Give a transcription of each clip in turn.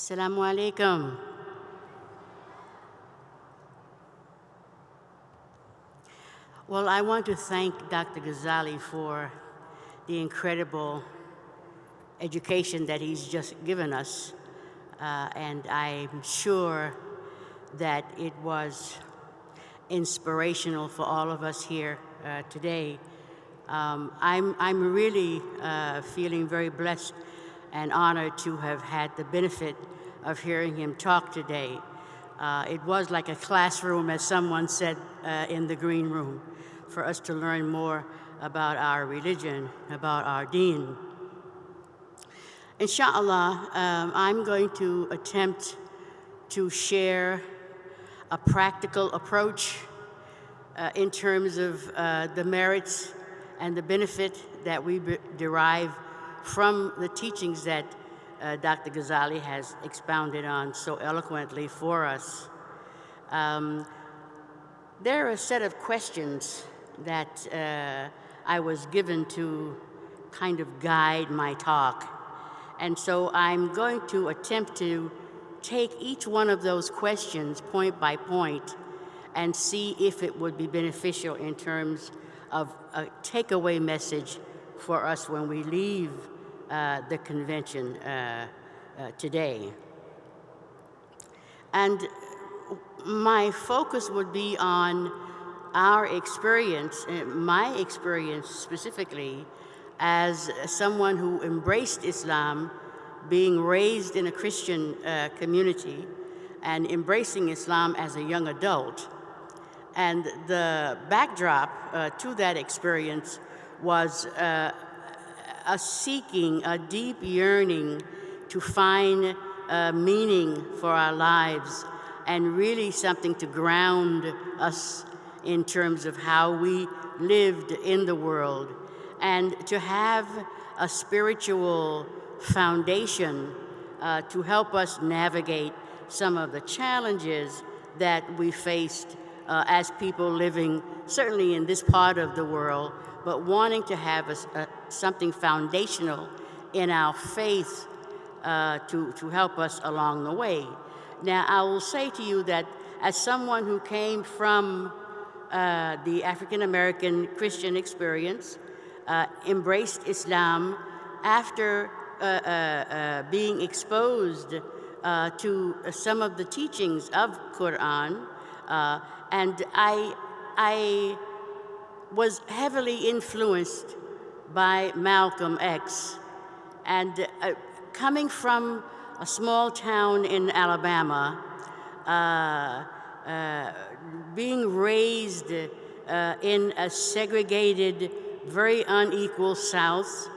Assalamu alaikum. Well, I want to thank Dr. Ghazali for the incredible education that he's just given us, and I'm sure that it was inspirational for all of us here today. I'm really feeling very blessed and honored to have had the benefit of hearing him talk today. It was like a classroom, as someone said in the green room, for us to learn more about our religion, about our deen. Inshallah, I'm going to attempt to share a practical approach in terms of the merits and the benefit that we derive from the teachings that Dr. Ghazali has expounded on so eloquently for us. There are a set of questions that I was given to kind of guide my talk. And so I'm going to attempt to take each one of those questions point by point and see if it would be beneficial in terms of a takeaway message for us when we leave the convention today. And my focus would be on our experience, my experience specifically, as someone who embraced Islam, being raised in a Christian community, and embracing Islam as a young adult. And the backdrop to that experience was a seeking, a deep yearning to find meaning for our lives and really something to ground us in terms of how we lived in the world, and to have a spiritual foundation to help us navigate some of the challenges that we faced as people living, certainly in this part of the world, but wanting to have something foundational in our faith to help us along the way. Now, I will say to you that as someone who came from the African American Christian experience, embraced Islam after being exposed to some of the teachings of Quran, and I was heavily influenced by Malcolm X. And coming from a small town in Alabama, being raised in a segregated, very unequal South,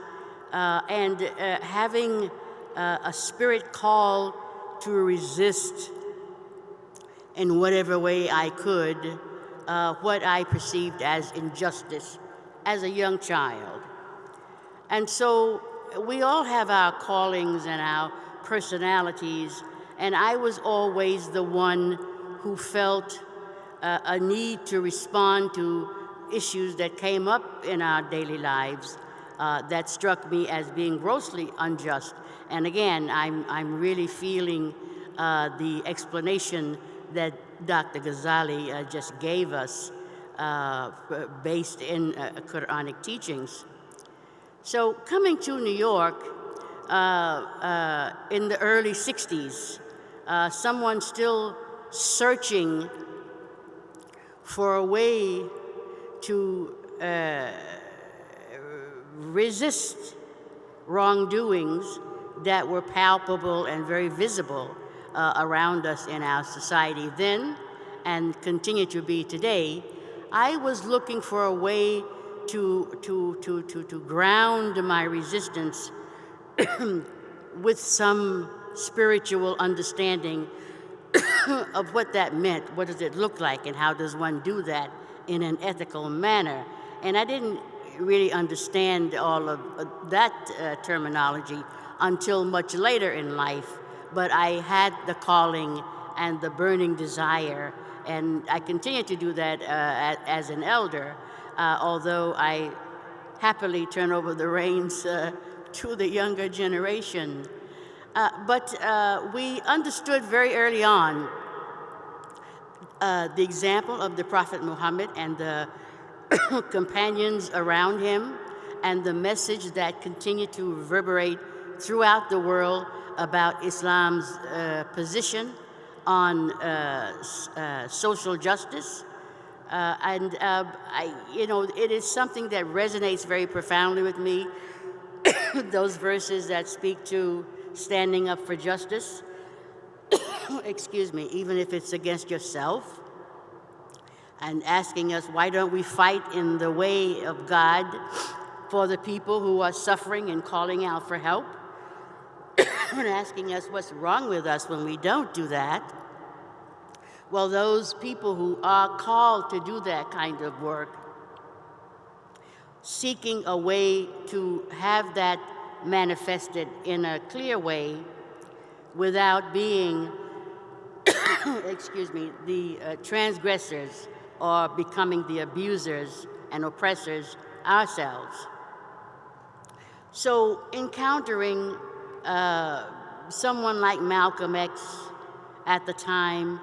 and having a spirit call to resist in whatever way I could what I perceived as injustice as a young child. And so we all have our callings and our personalities, and I was always the one who felt a need to respond to issues that came up in our daily lives that struck me as being grossly unjust. And again, I'm really feeling the explanation that Dr. Ghazali just gave us based in Quranic teachings. So coming to New York in the early 60s, someone still searching for a way to resist wrongdoings that were palpable and very visible around us in our society then and continue to be today. I was looking for a way to ground my resistance with some spiritual understanding of what that meant. What does it look like, and how does one do that in an ethical manner? And I didn't really understand all of that terminology until much later in life, but I had the calling and the burning desire, and I continue to do that as an elder, although I happily turn over the reins to the younger generation. But we understood very early on the example of the Prophet Muhammad and the companions around him, and the message that continued to reverberate throughout the world about Islam's position on social justice. It is something that resonates very profoundly with me. Those verses that speak to standing up for justice, excuse me, even if it's against yourself, and asking us, why don't we fight in the way of God for the people who are suffering and calling out for help, and asking us what's wrong with us when we don't do that. Well, those people who are called to do that kind of work, seeking a way to have that manifested in a clear way without being, excuse me, the transgressors or becoming the abusers and oppressors ourselves. So encountering someone like Malcolm X at the time,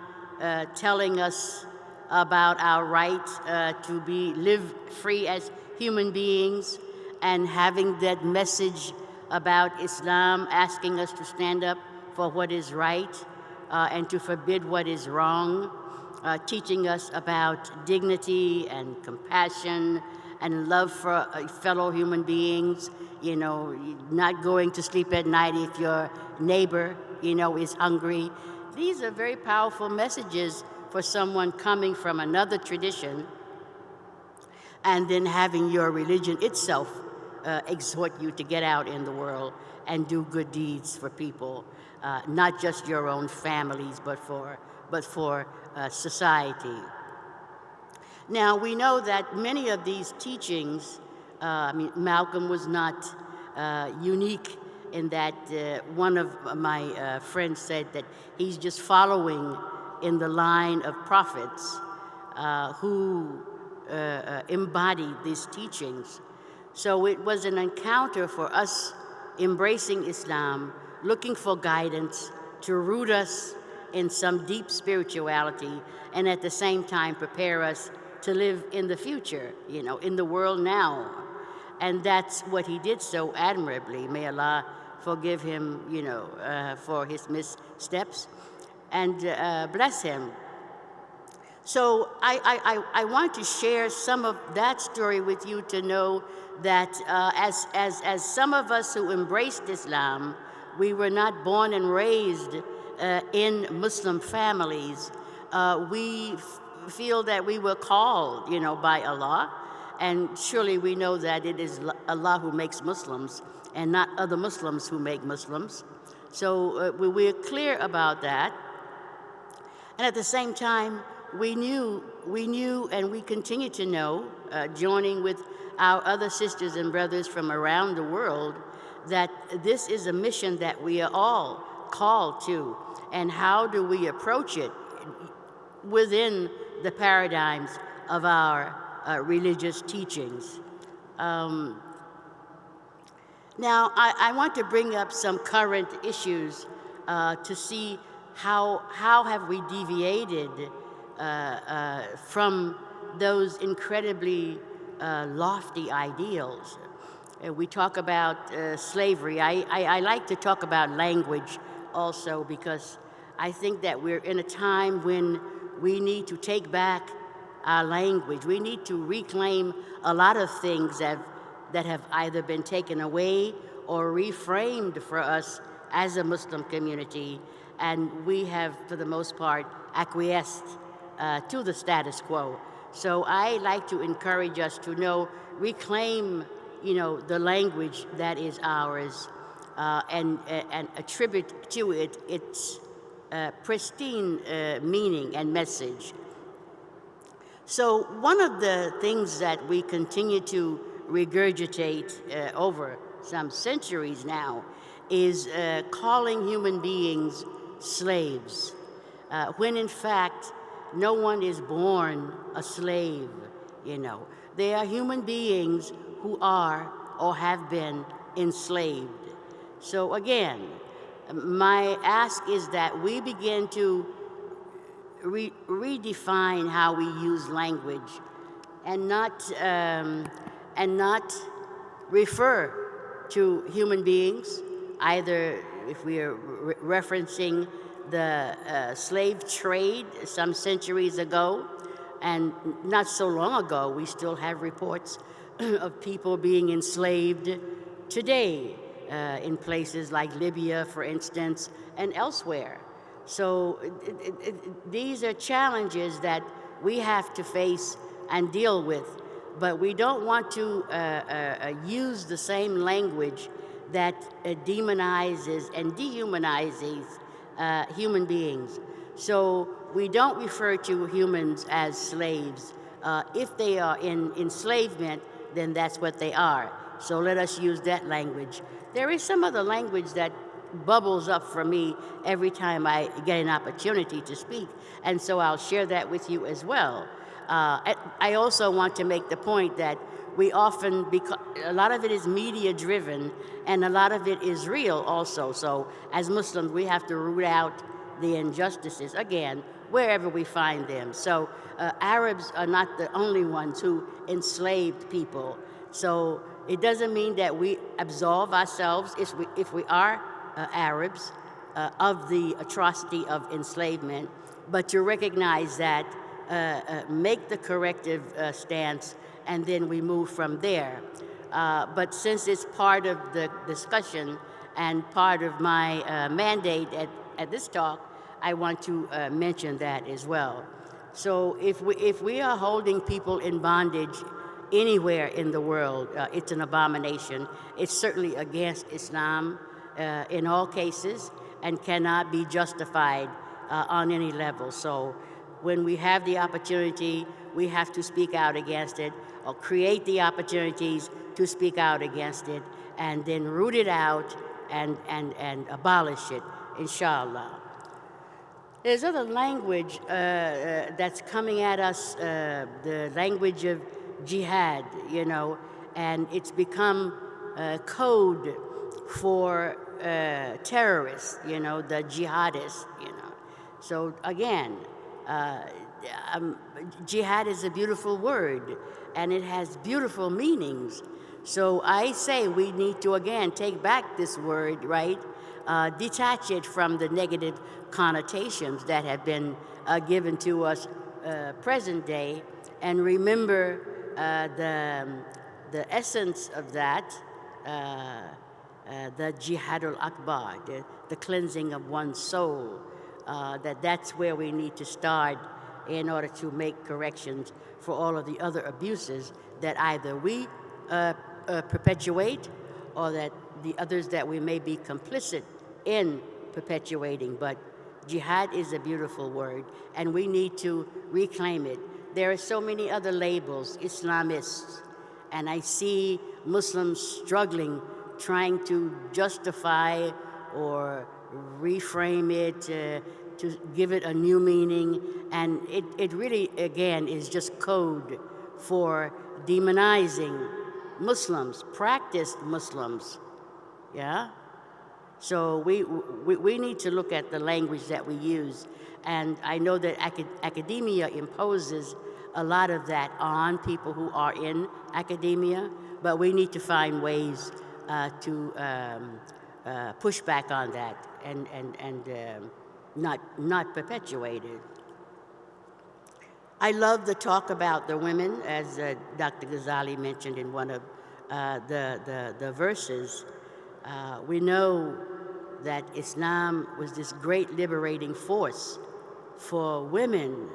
telling us about our right to live free as human beings, and having that message about Islam asking us to stand up for what is right and to forbid what is wrong, teaching us about dignity and compassion and love for fellow human beings, not going to sleep at night if your neighbor, is hungry. These are very powerful messages for someone coming from another tradition and then having your religion itself exhort you to get out in the world and do good deeds for people, not just your own families, but for society. Now, we know that many of these teachings, Malcolm was not unique in that one of my friends said that he's just following in the line of prophets who embodied these teachings. So it was an encounter for us embracing Islam, looking for guidance to root us in some deep spirituality, and at the same time prepare us to live in the future, in the world now. And that's what he did so admirably. May Allah forgive him, for his missteps, and bless him. So I want to share some of that story with you to know that as some of us who embraced Islam, we were not born and raised in Muslim families. We feel that we were called, by Allah, and surely we know that it is Allah who makes Muslims and not other Muslims who make Muslims. So we're clear about that. And at the same time, we knew and we continue to know, joining with our other sisters and brothers from around the world, that this is a mission that we are all called to. And how do we approach it within the paradigms of our religious teachings? Now, I want to bring up some current issues to see how have we deviated from those incredibly lofty ideals. We talk about slavery. I like to talk about language also, because I think that we're in a time when we need to take back our language. We need to reclaim a lot of things that have either been taken away or reframed for us as a Muslim community, and we have, for the most part, acquiesced to the status quo. So I like to encourage us to reclaim, the language that is ours, and attribute to it its pristine meaning and message. So one of the things that we continue to regurgitate over some centuries now is calling human beings slaves, when in fact no one is born a slave. They are human beings who are or have been enslaved. So again, my ask is that we begin to redefine how we use language, and not refer to human beings, either if we are referencing the slave trade some centuries ago, and not so long ago, we still have reports of people being enslaved today in places like Libya, for instance, and elsewhere. So these are challenges that we have to face and deal with, but we don't want to use the same language that demonizes and dehumanizes human beings. So we don't refer to humans as slaves. If they are in enslavement, then that's what they are. So let us use that language. There is some other language that bubbles up for me every time I get an opportunity to speak, and so I'll share that with you as well. I also want to make the point that we often, because a lot of it is media driven and a lot of it is real also. So as Muslims, we have to root out the injustices, again, wherever we find them. So Arabs are not the only ones who enslaved people. So it doesn't mean that we absolve ourselves, if we are Arabs, of the atrocity of enslavement, but to recognize that, make the corrective stance, and then we move from there. But since it's part of the discussion and part of my mandate at this talk, I want to mention that as well. So if we are holding people in bondage anywhere in the world, it's an abomination. It's certainly against Islam in all cases and cannot be justified on any level. So when we have the opportunity, we have to speak out against it, or create the opportunities to speak out against it, and then root it out and abolish it, inshallah. There's other language that's coming at us, the language of jihad, you know, and it's become code for terrorists, you know, the jihadists, you know. So again, jihad is a beautiful word, and it has beautiful meanings. So I say we need to, again, take back this word, right? Detach it from the negative connotations that have been given to us present day, and remember the essence of that, the jihad al-akbar, the cleansing of one's soul, that's where we need to start in order to make corrections for all of the other abuses that either we perpetuate, or that the others that we may be complicit in perpetuating. But jihad is a beautiful word, and we need to reclaim it. There are so many other labels, Islamists, and I see Muslims struggling, trying to justify or reframe it, to give it a new meaning, and it really, again, is just code for demonizing Muslims, practiced Muslims, yeah? So we need to look at the language that we use, and I know that academia imposes a lot of that on people who are in academia, but we need to find ways to push back on that and not perpetuate it. I love the talk about the women, as Dr. Ghazali mentioned in one of the verses. We know that Islam was this great liberating force for women,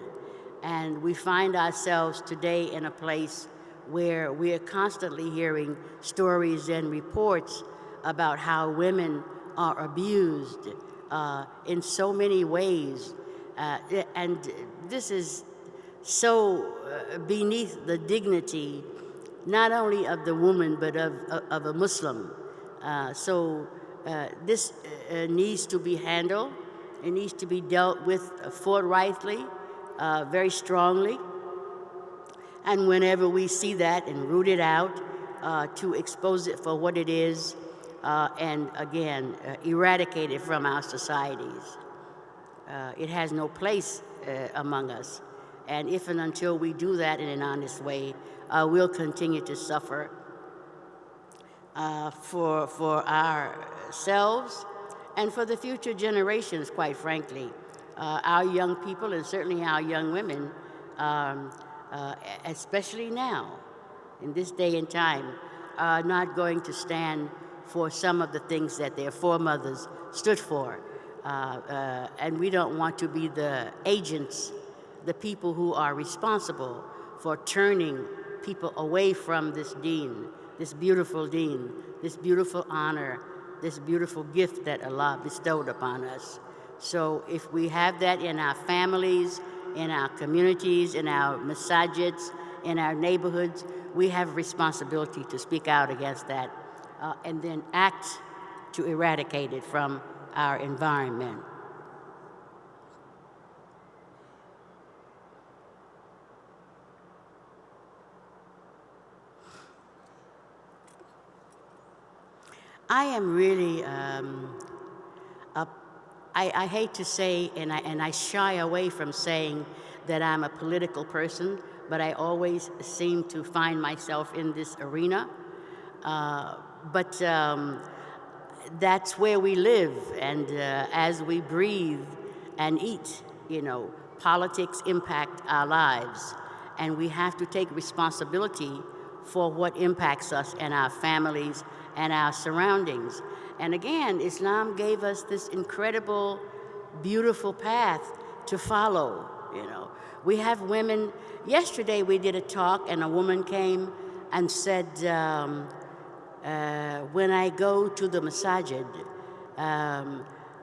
and we find ourselves today in a place where we are constantly hearing stories and reports about how women are abused in so many ways, and this is so beneath the dignity not only of the woman but of a Muslim. So this needs to be handled. It needs to be dealt with forthrightly, very strongly. And whenever we see that and root it out, to expose it for what it is, and again, eradicate it from our societies. It has no place among us. And if and until we do that in an honest way, we'll continue to suffer for ourselves and for the future generations, quite frankly. Our young people and certainly our young women, especially now, in this day and time, are not going to stand for some of the things that their foremothers stood for. And we don't want to be the agents, the people who are responsible for turning people away from this deen, this beautiful honor, this beautiful gift that Allah bestowed upon us. So if we have that in our families, in our communities, in our masajids, in our neighborhoods, we have a responsibility to speak out against that and then act to eradicate it from our environment. I am really, I hate to say, and I shy away from saying that I'm a political person, but I always seem to find myself in this arena. But that's where we live, and as we breathe and eat, politics impact our lives, and we have to take responsibility for what impacts us and our families and our surroundings. And again, Islam gave us this incredible, beautiful path to follow. We have women. Yesterday we did a talk, and a woman came and said, when I go to the masajid,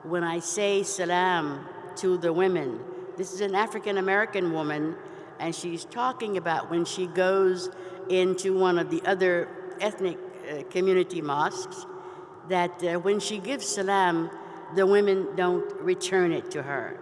when I say salam to the women, this is an African American woman, and she's talking about when she goes into one of the other ethnic community mosques, that when she gives salam, the women don't return it to her.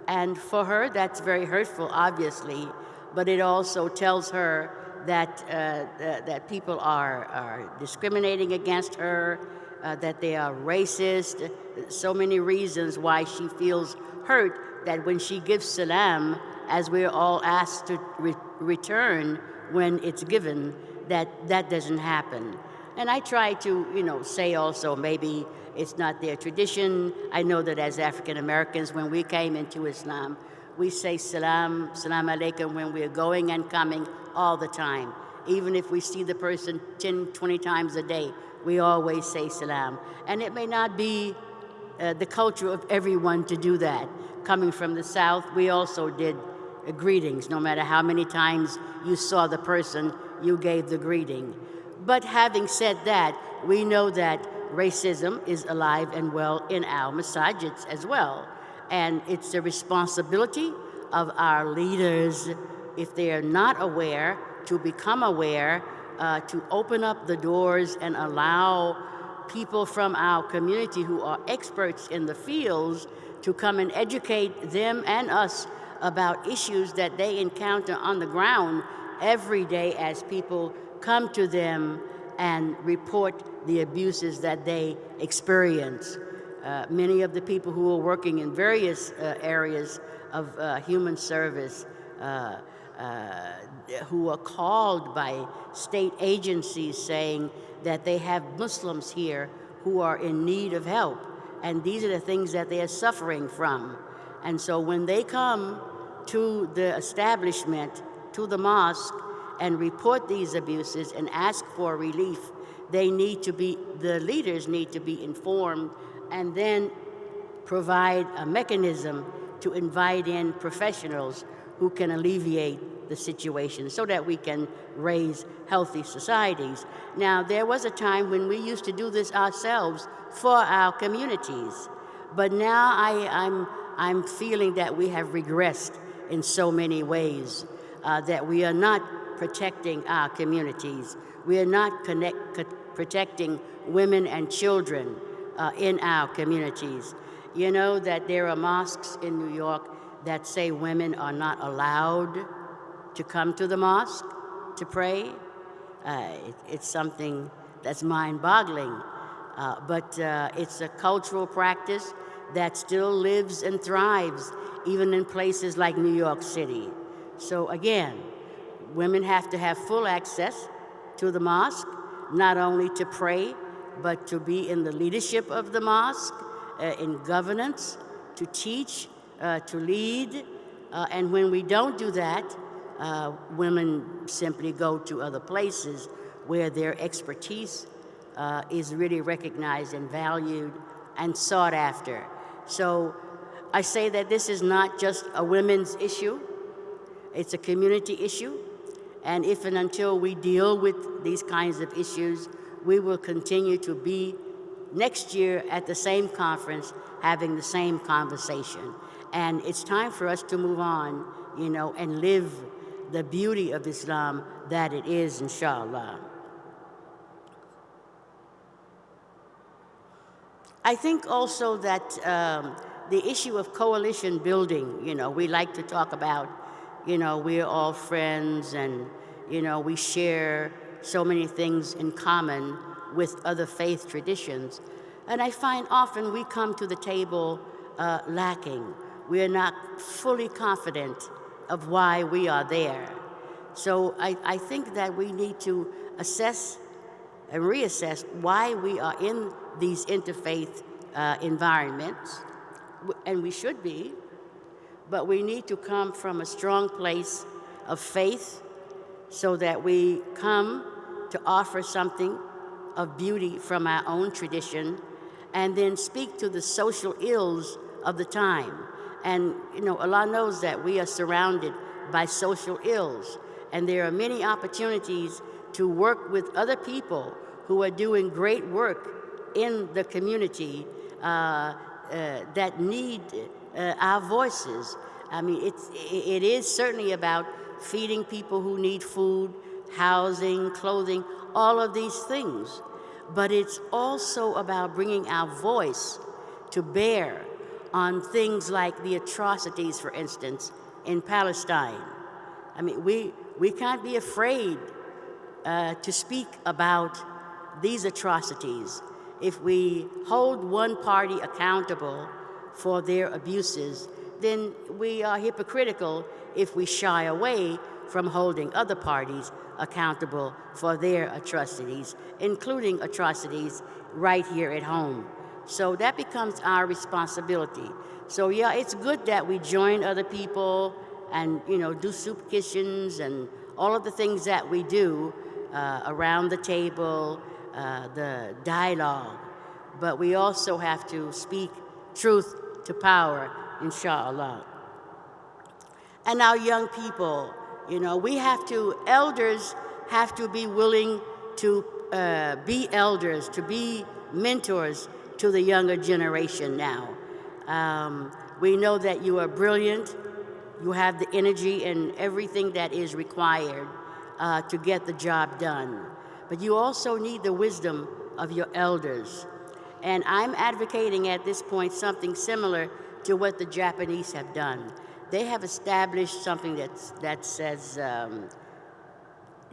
And for her, that's very hurtful, obviously, but it also tells her that that people are discriminating against her, that they are racist, so many reasons why she feels hurt that when she gives salam, as we're all asked to return when it's given, that doesn't happen. And I try to, say also maybe it's not their tradition. I know that as African Americans, when we came into Islam, we say salam alaikum when we're going and coming all the time. Even if we see the person 10, 20 times a day, we always say salam. And it may not be the culture of everyone to do that. Coming from the South, we also did greetings. No matter how many times you saw the person, you gave the greeting. But having said that, we know that racism is alive and well in our masajids as well. And it's the responsibility of our leaders, if they are not aware, to become aware, to open up the doors and allow people from our community who are experts in the fields to come and educate them and us about issues that they encounter on the ground every day as people come to them and report the abuses that they experience. Many of the people who are working in various areas of human service who are called by state agencies saying that they have Muslims here who are in need of help. And these are the things that they are suffering from. And so when they come to the establishment, to the mosque, and report these abuses and ask for relief, the leaders need to be informed and then provide a mechanism to invite in professionals who can alleviate the situation so that we can raise healthy societies. Now, there was a time when we used to do this ourselves for our communities, but now I'm feeling that we have regressed in so many ways, that we are not protecting our communities. We are not protecting women and children in our communities. You know that there are mosques in New York that say women are not allowed to come to the mosque to pray. It's something that's mind-boggling. but it's a cultural practice that still lives and thrives even in places like New York City. So again, women have to have full access to the mosque, not only to pray, but to be in the leadership of the mosque, in governance, to teach, to lead. And when we don't do that, women simply go to other places where their expertise is really recognized and valued and sought after. So I say that this is not just a women's issue, it's a community issue. And if and until we deal with these kinds of issues, we will continue to be next year at the same conference having the same conversation. And it's time for us to move on, and live the beauty of Islam that it is, inshallah. I think also that the issue of coalition building, we like to talk about, we're all friends and, we share so many things in common with other faith traditions. And I find often we come to the table lacking. We are not fully confident of why we are there. So I think that we need to assess and reassess why we are in these interfaith environments, and we should be, but we need to come from a strong place of faith so that we come to offer something of beauty from our own tradition and then speak to the social ills of the time. And, Allah knows that we are surrounded by social ills, and there are many opportunities to work with other people who are doing great work in the community that need our voices. I mean, it is certainly about feeding people who need food, housing, clothing, all of these things. But it's also about bringing our voice to bear on things like the atrocities, for instance, in Palestine. I mean, we can't be afraid to speak about these atrocities. If we hold one party accountable for their abuses, then we are hypocritical if we shy away from holding other parties accountable for their atrocities, including atrocities right here at home. So that becomes our responsibility. So yeah, it's good that we join other people and do soup kitchens and all of the things that we do around the table, the dialogue. But we also have to speak truth to power, inshallah. And our young people, elders have to be willing to be elders, to be mentors to the younger generation now. We know that you are brilliant. You have the energy and everything that is required to get the job done. But you also need the wisdom of your elders. And I'm advocating at this point something similar to what the Japanese have done. They have established something that says,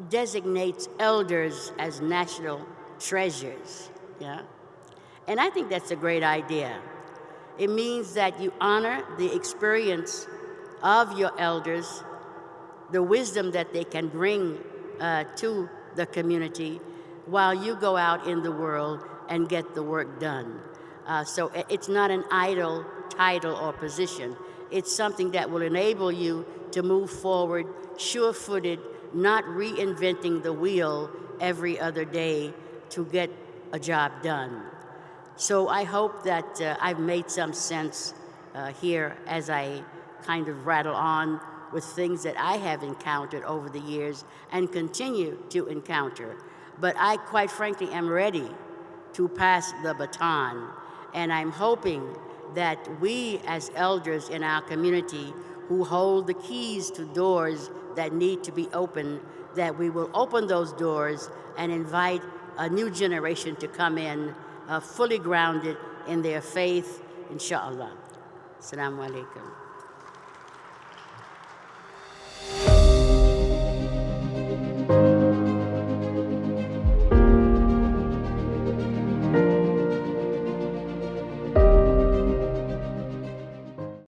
designates elders as national treasures, yeah? And I think that's a great idea. It means that you honor the experience of your elders, the wisdom that they can bring to the community while you go out in the world and get the work done. So it's not an idle title or position. It's something that will enable you to move forward sure-footed, not reinventing the wheel every other day to get a job done. So I hope that I've made some sense here as I kind of rattle on with things that I have encountered over the years and continue to encounter. But I, quite frankly, am ready to pass the baton. And I'm hoping that we as elders in our community who hold the keys to doors that need to be opened, that we will open those doors and invite a new generation to come in fully grounded in their faith, inshallah. Assalamu alaikum.